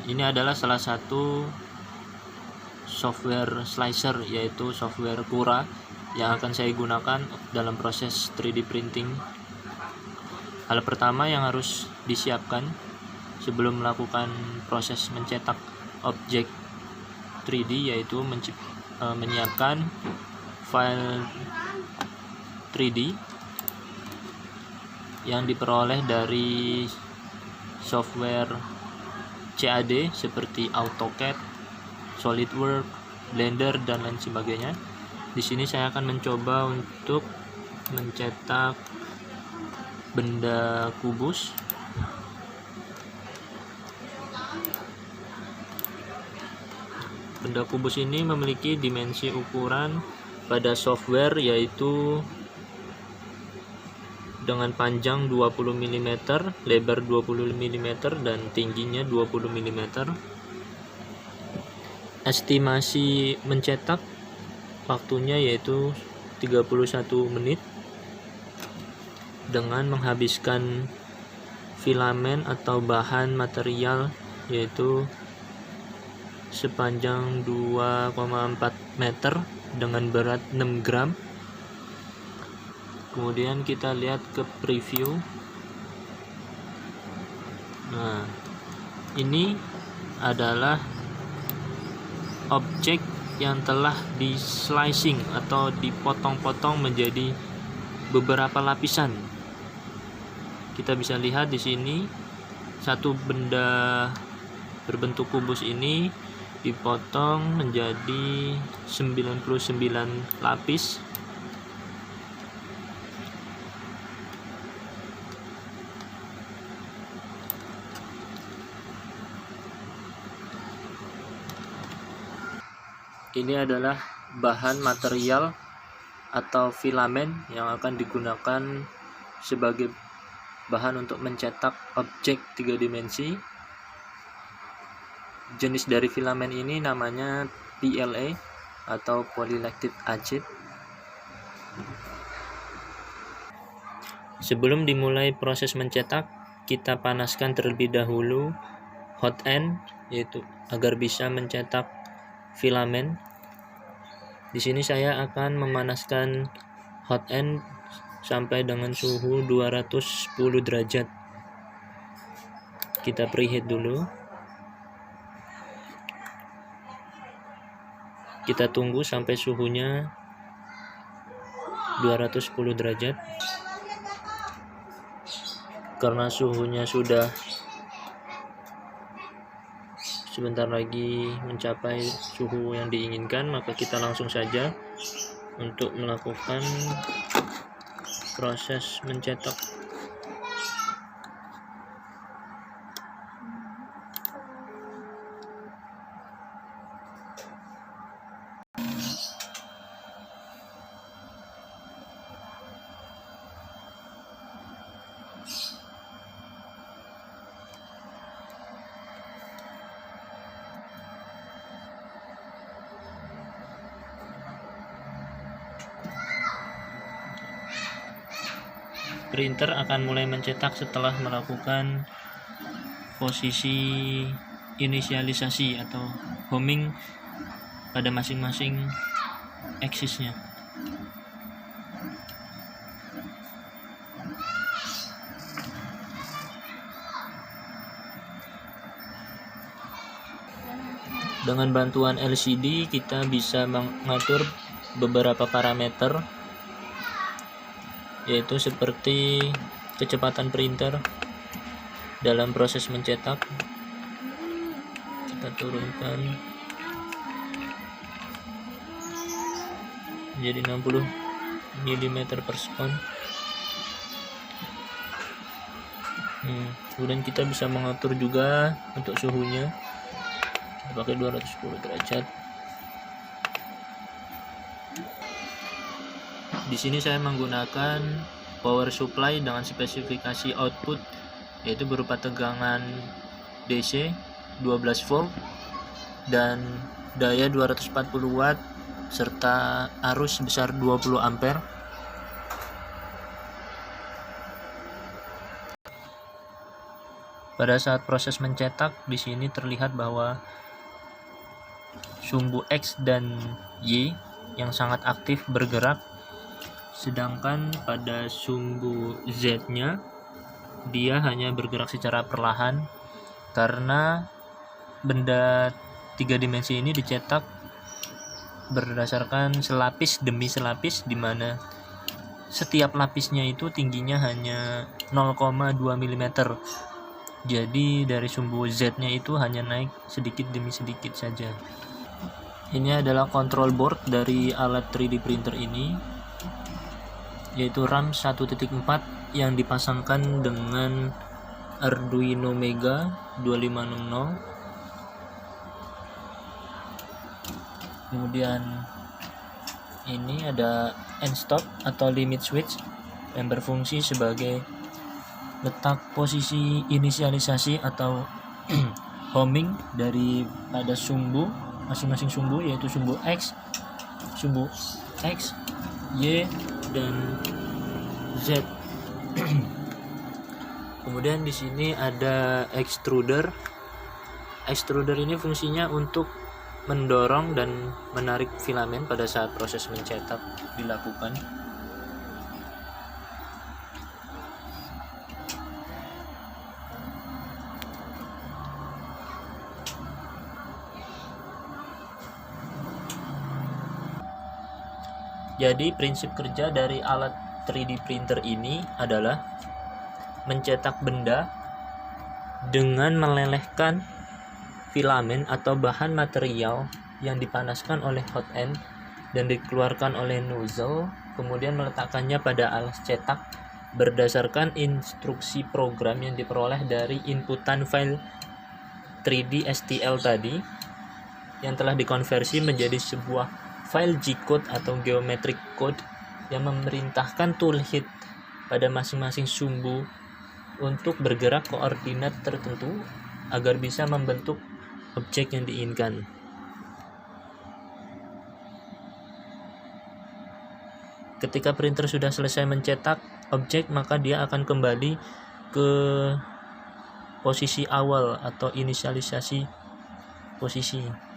Ini adalah salah satu software slicer, yaitu software Cura yang akan saya gunakan dalam proses 3D printing. Hal pertama yang harus disiapkan sebelum melakukan proses mencetak objek 3D yaitu menyiapkan file 3D yang diperoleh dari software CAD seperti AutoCAD, SolidWorks, Blender, dan lain sebagainya. Di sini saya akan mencoba untuk mencetak benda kubus. Benda kubus ini memiliki dimensi ukuran pada software yaitu dengan panjang 20 mm, lebar 20 mm, dan tingginya 20 mm. Estimasi mencetak waktunya yaitu 31 menit dengan menghabiskan filamen atau bahan material yaitu sepanjang 2,4 meter dengan berat 6 gram. Kemudian kita lihat ke preview. Nah, ini adalah objek yang telah di slicing atau dipotong-potong menjadi beberapa lapisan. Kita bisa lihat di sini satu benda berbentuk kubus ini dipotong menjadi 99 lapis. Ini adalah bahan material atau filamen yang akan digunakan sebagai bahan untuk mencetak objek 3 dimensi. Jenis dari filamen ini namanya PLA atau polylactic acid. Sebelum dimulai proses mencetak, kita panaskan terlebih dahulu hot end, yaitu agar bisa mencetak filamen. Di sini saya akan memanaskan hot end sampai dengan suhu 210 derajat. Kita preheat dulu. Kita tunggu sampai suhunya 210 derajat. Karena suhunya sudah sebentar lagi mencapai suhu yang diinginkan, maka kita langsung saja untuk melakukan proses mencetak. Printer akan mulai mencetak setelah melakukan posisi inisialisasi atau homing pada masing-masing aksisnya. Dengan bantuan LCD kita bisa mengatur beberapa parameter, yaitu seperti kecepatan printer dalam proses mencetak. Kita turunkan menjadi 60 mm per sekon. Kemudian kita bisa mengatur juga untuk suhunya. Kita pakai 210 derajat. Di sini saya menggunakan power supply dengan spesifikasi output yaitu berupa tegangan DC 12 volt dan daya 240 watt serta arus sebesar 20 ampere. Pada saat proses mencetak, di sini terlihat bahwa sumbu X dan Y yang sangat aktif bergerak, sedangkan pada sumbu Z-nya dia hanya bergerak secara perlahan karena benda 3 dimensi ini dicetak berdasarkan selapis demi selapis, di mana setiap lapisnya itu tingginya hanya 0,2 mm. Jadi dari sumbu Z-nya itu hanya naik sedikit demi sedikit saja. Ini adalah control board dari alat 3D printer ini, yaitu RAM 1.4 yang dipasangkan dengan Arduino Mega 2560. Kemudian ini ada end stop atau limit switch yang berfungsi sebagai letak posisi inisialisasi atau homing dari pada sumbu masing-masing sumbu, yaitu sumbu X, Y, dan Z. Kemudian di sini ada extruder. Extruder ini fungsinya untuk mendorong dan menarik filamen pada saat proses mencetak dilakukan. Jadi prinsip kerja dari alat 3D printer ini adalah mencetak benda dengan melelehkan filamen atau bahan material yang dipanaskan oleh hot end dan dikeluarkan oleh nozzle, kemudian meletakkannya pada alas cetak berdasarkan instruksi program yang diperoleh dari inputan file 3D STL tadi yang telah dikonversi menjadi sebuah file G-code atau geometric code yang memerintahkan toolhead pada masing-masing sumbu untuk bergerak koordinat tertentu agar bisa membentuk objek yang diinginkan. Ketika printer sudah selesai mencetak objek, maka dia akan kembali ke posisi awal atau inisialisasi posisi.